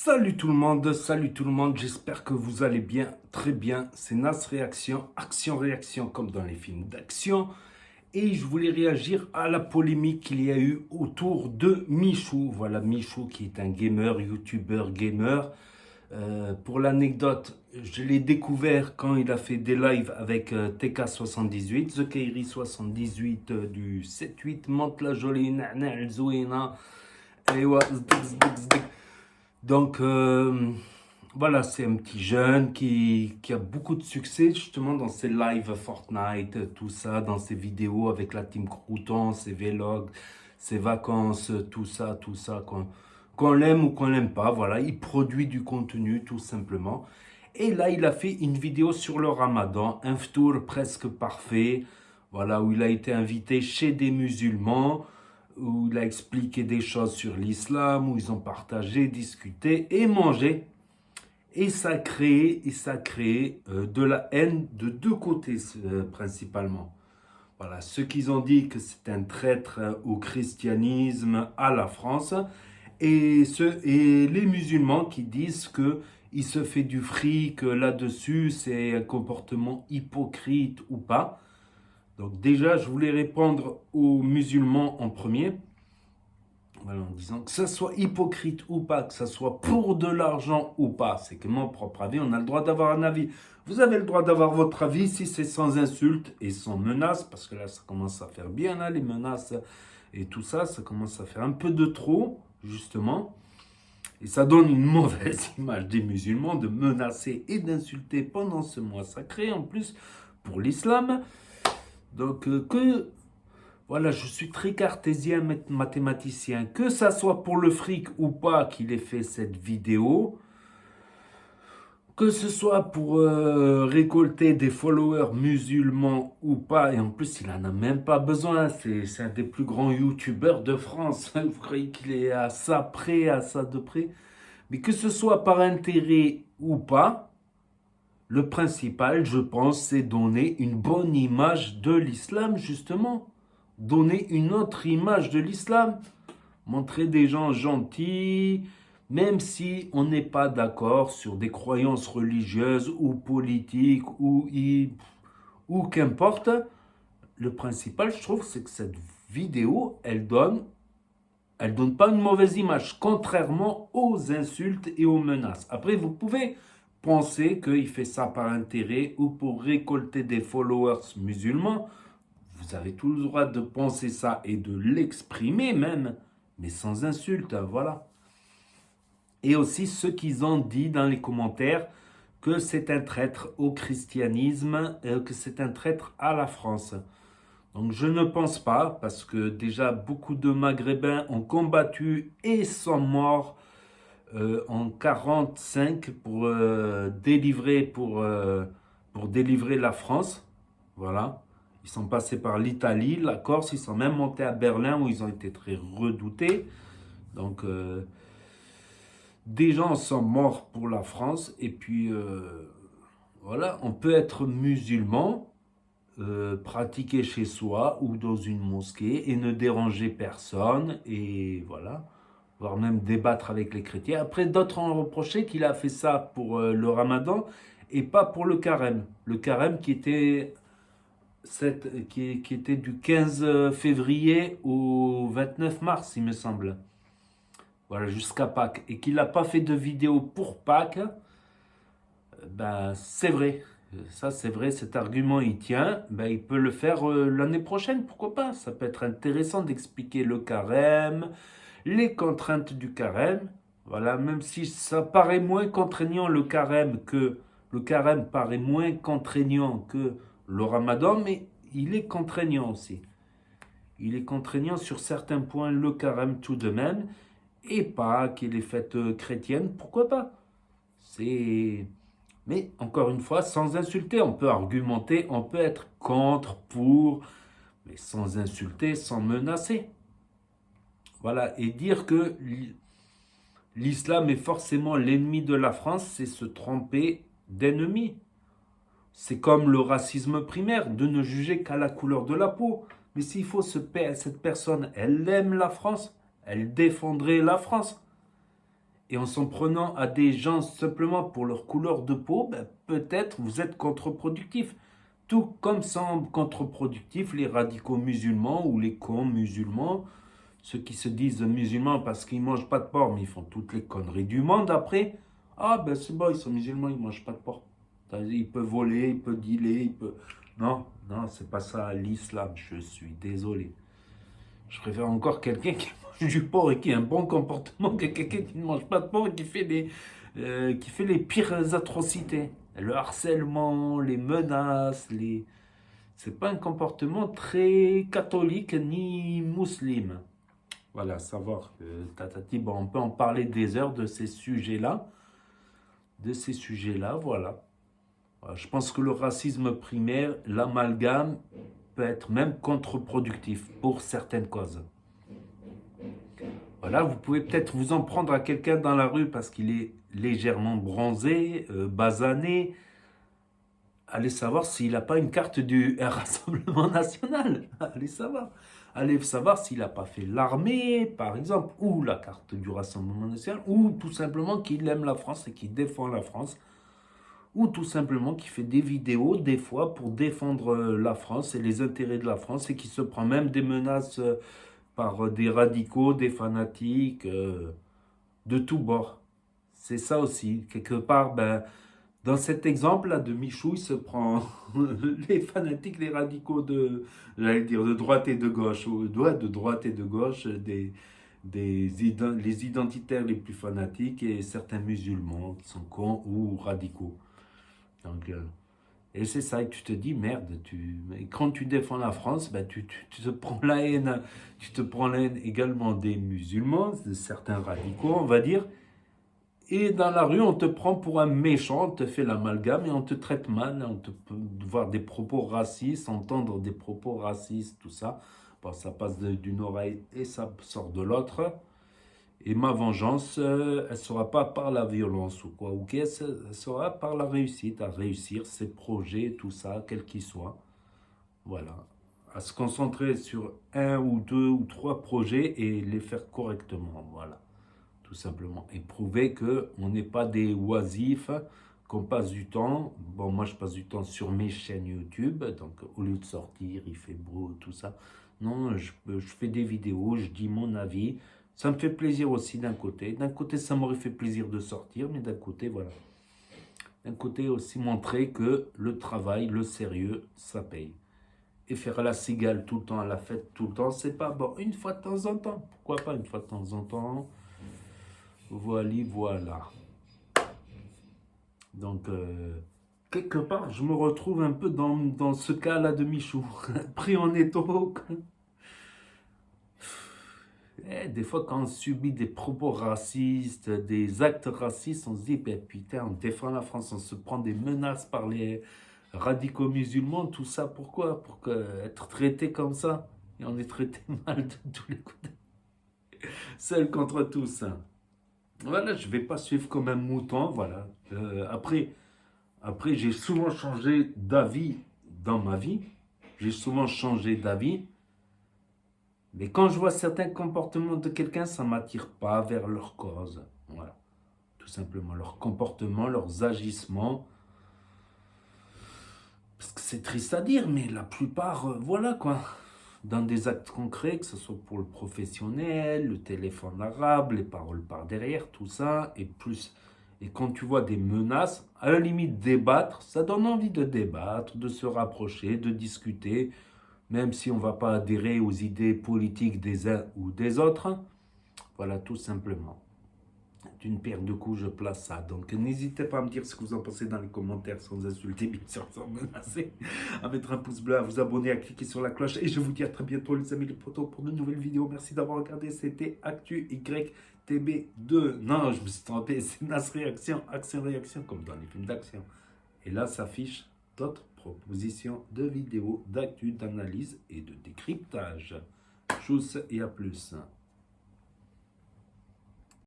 salut tout le monde, j'espère que vous allez bien, très bien. C'est Nas Réaction, action-réaction comme dans les films d'action. Et je voulais réagir à la polémique qu'il y a eu autour de Michou. Voilà, Michou qui est un gamer, youtubeur gamer. Pour l'anecdote, je l'ai découvert quand il a fait des lives avec TK78, The Kairi 78 du 7-8, Mante la Jolie, Na'na' Zouina, Ewa, Zdik. Donc voilà, c'est un petit jeune qui a beaucoup de succès justement dans ses lives Fortnite, tout ça, dans ses vidéos avec la team Crouton, ses vlogs, ses vacances, tout ça, qu'on l'aime ou qu'on l'aime pas, voilà, il produit du contenu tout simplement. Et là, il a fait une vidéo sur le Ramadan, un ftour presque parfait, voilà, où il a été invité chez des musulmans, où il a expliqué des choses sur l'islam, où ils ont partagé, discuté et mangé. Et ça a créé de la haine de deux côtés principalement. Voilà, ceux qui ont dit que c'est un traître au christianisme, à la France, et les musulmans qui disent que il se fait du fric là-dessus, c'est un comportement hypocrite ou pas. Donc déjà, je voulais répondre aux musulmans en premier, voilà, en disant que ça soit hypocrite ou pas, que ça soit pour de l'argent ou pas, c'est que mon propre avis, on a le droit d'avoir un avis. Vous avez le droit d'avoir votre avis si c'est sans insulte et sans menace, parce que là, ça commence à faire bien, là, les menaces et tout ça, ça commence à faire un peu de trop, justement. Et ça donne une mauvaise image des musulmans de menacer et d'insulter pendant ce mois sacré, en plus, pour l'islam. Donc, voilà, je suis très cartésien mathématicien. Que ça soit pour le fric ou pas qu'il ait fait cette vidéo, que ce soit pour récolter des followers musulmans ou pas, et en plus il n'en a même pas besoin, c'est un des plus grands youtubeurs de France. Vous croyez qu'il est à ça près, à ça de près? Mais que ce soit par intérêt ou pas, le principal, je pense, c'est donner une bonne image de l'islam, justement. Donner une autre image de l'islam. Montrer des gens gentils, même si on n'est pas d'accord sur des croyances religieuses ou politiques ou qu'importe. Le principal, je trouve, c'est que cette vidéo, elle donne pas une mauvaise image, contrairement aux insultes et aux menaces. Après, vous pouvez penser qu'il fait ça par intérêt ou pour récolter des followers musulmans. Vous avez tout le droit de penser ça et de l'exprimer même, mais sans insulte, voilà. Et aussi ceux qui ont dit dans les commentaires que c'est un traître au christianisme, que c'est un traître à la France. Donc je ne pense pas, parce que déjà beaucoup de Maghrébins ont combattu et sont morts en 45 pour délivrer la France. Voilà. Ils sont passés par l'Italie, la Corse, ils sont même montés à Berlin où ils ont été très redoutés. Donc des gens sont morts pour la France. Et puis voilà, on peut être musulman, pratiquer chez soi ou dans une mosquée et ne déranger personne. Et voilà, voire même débattre avec les chrétiens. Après, d'autres ont reproché qu'il a fait ça pour le Ramadan et pas pour le carême. Le carême qui était du 15 février au 29 mars, il me semble. Voilà, jusqu'à Pâques. Et qu'il n'a pas fait de vidéo pour Pâques, ben, c'est vrai. Ça, c'est vrai, cet argument, il tient. Ben, il peut le faire l'année prochaine, pourquoi pas? Ça peut être intéressant d'expliquer le carême, les contraintes du carême. Voilà, même si ça paraît moins contraignant le carême paraît moins contraignant que le ramadan, mais il est contraignant aussi. Il est contraignant sur certains points, le carême tout de même, et Pâques et les fêtes chrétiennes, pourquoi pas? C'est... Mais encore une fois, sans insulter, on peut argumenter, on peut être contre, pour, mais sans insulter, sans menacer. Voilà, et dire que l'islam est forcément l'ennemi de la France, c'est se tromper d'ennemi. C'est comme le racisme primaire, de ne juger qu'à la couleur de la peau. Mais s'il faut cette personne, elle aime la France, elle défendrait la France. et en s'en prenant à des gens simplement pour leur couleur de peau, ben, peut-être vous êtes contre-productif. Tout comme semblent contre-productifs les radicaux musulmans ou les cons musulmans, ceux qui se disent musulmans parce qu'ils ne mangent pas de porc, mais ils font toutes les conneries du monde après. Ah ben c'est bon, ils sont musulmans, ils ne mangent pas de porc. Il peut voler, il peut dealer, il peut... Non, non, c'est pas ça l'islam, je suis désolé. Je préfère encore quelqu'un qui mange du porc et qui a un bon comportement que quelqu'un qui ne mange pas de porc et qui fait les pires atrocités. Le harcèlement, les menaces, les... C'est pas un comportement très catholique ni musulman. Voilà, savoir que Tatati, bon, on peut en parler des heures de ces sujets-là. De ces sujets-là, voilà. Je pense que le racisme primaire, l'amalgame, peut être même contre-productif pour certaines causes. Voilà, vous pouvez peut-être vous en prendre à quelqu'un dans la rue parce qu'il est légèrement bronzé, basané. Allez savoir s'il n'a pas une carte du Rassemblement National. Allez savoir. Allez savoir s'il n'a pas fait l'armée, par exemple, ou la carte du Rassemblement National, ou tout simplement qu'il aime la France et qu'il défend la France, ou tout simplement qu'il fait des vidéos, des fois, pour défendre la France et les intérêts de la France, et qui se prend même des menaces par des radicaux, des fanatiques, de tous bords. C'est ça aussi. Quelque part, ben, dans cet exemple-là de Michou, il se prend les fanatiques, les radicaux j'allais dire, de droite et de gauche, ou de droite et de gauche, les identitaires les plus fanatiques et certains musulmans qui sont cons ou radicaux. Donc, et c'est ça, et tu te dis, merde, quand tu défends la France, ben, tu te prends la haine, tu te prends la haine également des musulmans, de certains radicaux, on va dire. Et dans la rue, on te prend pour un méchant, on te fait l'amalgame et on te traite mal, on te peut voir des propos racistes, entendre des propos racistes, tout ça. Bon, ça passe d'une oreille et ça sort de l'autre. Et ma vengeance, elle ne sera pas par la violence ou quoi, ok, elle sera par la réussite, à réussir ses projets, tout ça, quel qu'il soit. Voilà. À se concentrer sur un ou deux ou trois projets et les faire correctement, voilà. Tout simplement. Et prouver qu'on n'est pas des oisifs, qu'on passe du temps. Bon, moi, je passe du temps sur mes chaînes YouTube. Donc, au lieu de sortir, il fait beau, tout ça. Non, je fais des vidéos, je dis mon avis. Ça me fait plaisir aussi d'un côté. D'un côté, ça m'aurait fait plaisir de sortir, mais d'un côté, voilà. D'un côté, aussi montrer que le travail, le sérieux, ça paye. Et faire la cigale tout le temps, à la fête tout le temps, c'est pas bon. Une fois de temps en temps. Pourquoi pas une fois de temps en temps? Voilà. Donc, quelque part, je me retrouve un peu dans ce cas-là de Michou. Pris en étau. Des fois, quand on subit des propos racistes, des actes racistes, on se dit, ben, putain, on défend la France, on se prend des menaces par les radicaux musulmans, tout ça, pourquoi? Pour être traité comme ça. Et on est traité mal de tous les côtés. Seul contre tous. Voilà, je ne vais pas suivre comme un mouton, voilà. Après, j'ai souvent changé d'avis dans ma vie. J'ai souvent changé d'avis. Mais quand je vois certains comportements de quelqu'un, ça ne m'attire pas vers leur cause. Voilà. Tout simplement, leur comportement, leurs agissements. Parce que c'est triste à dire, mais la plupart, voilà quoi. Dans des actes concrets, que ce soit pour le professionnel, le téléphone arabe, les paroles par derrière, tout ça, et plus. Et quand tu vois des menaces, à la limite débattre, ça donne envie de débattre, de se rapprocher, de discuter, même si on ne va pas adhérer aux idées politiques des uns ou des autres. Voilà, tout simplement. D'une paire de coups, je place ça. Donc, n'hésitez pas à me dire ce que vous en pensez dans les commentaires, sans insulter, bien sûr, sans menacer, à mettre un pouce bleu, à vous abonner, à cliquer sur la cloche. Et je vous dis à très bientôt, les amis, les potos, pour de nouvelles vidéos. Merci d'avoir regardé. C'était Actu YTB2. Non, je me suis trompé. C'est Nas Réaction, Action-Réaction, comme dans les films d'action. Et là s'affichent d'autres propositions de vidéos, d'actu, d'analyse et de décryptage. Tchuss et à plus.